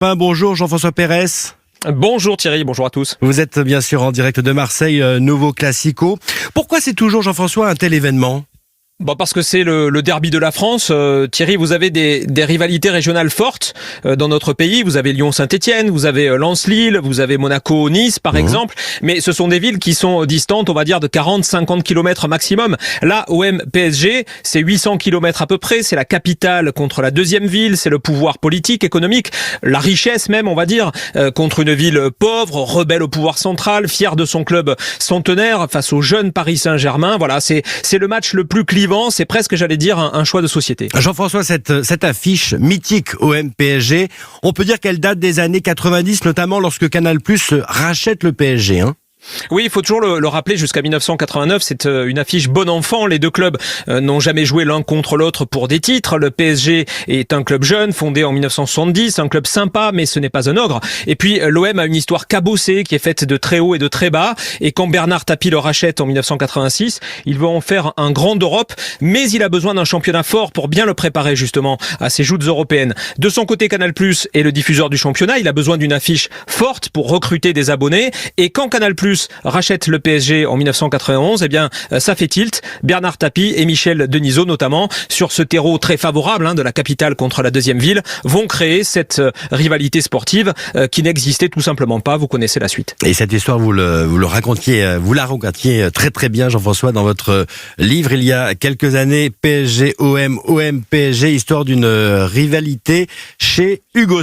Bonjour Jean-François Pérez. Bonjour Thierry, bonjour à tous. Vous êtes bien sûr en direct de Marseille, nouveau classico. Pourquoi c'est toujours, Jean-François, un tel événement ? Parce que c'est le derby de la France. Thierry, vous avez des rivalités régionales fortes dans notre pays. Vous avez Lyon-Saint-Etienne, vous avez Lens-Lille, vous avez Monaco-Nice par exemple. Mais ce sont des villes qui sont distantes, on va dire, de 40-50 km maximum. Là, OM-PSG, c'est 800 km à peu près. C'est la capitale contre la deuxième ville. C'est le pouvoir politique, économique, la richesse même, on va dire, contre une ville pauvre, rebelle au pouvoir central, fière de son club centenaire face au jeune Paris Saint-Germain. Voilà, c'est le match le plus clivant. C'est presque, j'allais dire, un choix de société. Jean-François, cette affiche mythique OM-PSG, on peut dire qu'elle date des années 90, notamment lorsque Canal+ rachète le PSG, hein. Oui, il faut toujours le rappeler, jusqu'à 1989, c'est une affiche bon enfant. Les deux clubs n'ont jamais joué l'un contre l'autre pour des titres. Le PSG est un club jeune, fondé en 1970, un club sympa, mais ce n'est pas un ogre. Et puis, l'OM a une histoire cabossée qui est faite de très haut et de très bas. Et quand Bernard Tapie le rachète en 1986, il veut en faire un grand d'Europe, mais il a besoin d'un championnat fort pour bien le préparer justement à ses joutes européennes. De son côté, Canal+ est le diffuseur du championnat. Il a besoin d'une affiche forte pour recruter des abonnés. Et quand Canal+ rachète le PSG en 1991, eh bien, ça fait tilt. Bernard Tapie et Michel Denisot, notamment, sur ce terreau très favorable de la capitale contre la deuxième ville, vont créer cette rivalité sportive qui n'existait tout simplement pas. Vous connaissez la suite. Et cette histoire, vous la racontiez très très bien, Jean-François, dans votre livre il y a quelques années, PSG-OM, OM-PSG, histoire d'une rivalité chez Hugo.